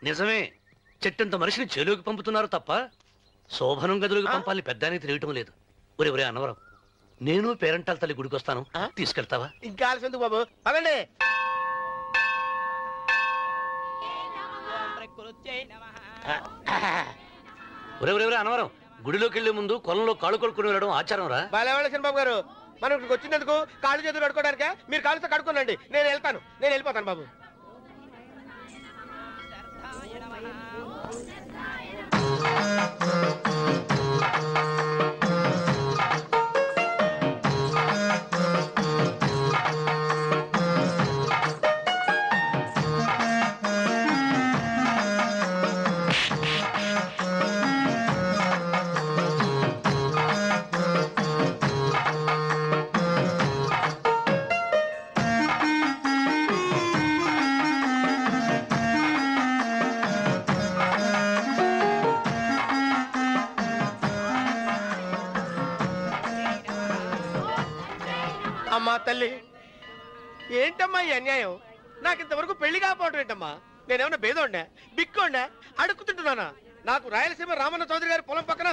నిజమే, చెట్టంత మనిషిని చేలోకి పంపుతున్నారు తప్ప శోభనం గదిలోకి పంపాలని పెద్దానికి తెలియటం లేదు. ఒరే అన్నవరం, నేను పేరంటాల తల్లి గుడికి వస్తాను, తీసుకెళ్తావా? ఇంకా ఆలస్యం బాబు, పదండి. ఒరే అన్నవరం, గుడిలోకి వెళ్లే ముందు కొలంలో కాళ్ళు కొడుకుని వెళ్ళడం ఆచారం రా. బాలేవాళ్ళ చంద్రబాబు గారు, మనం ఇక్కడికి వచ్చినందుకు కాళ్ళు చేతులు కడుక్కోవడానికే. మీరు కాళ్ళతో కడుక్కోనండి, నేను వెళ్తాను, నేను వెళ్ళిపోతాను బాబు. అమ్మా తల్లి, ఏంటమ్మా ఈ అన్యాయం? నాకు ఇంతవరకు పెళ్లి కాకపోవడం ఏంటమ్మా? నేనేమన్నా బేదోండా, బిక్కోండా, అడుక్కుతుంటున్నానా? నాకు రాయలసీమ రామన్న చౌదరి గారి పొలం పక్కన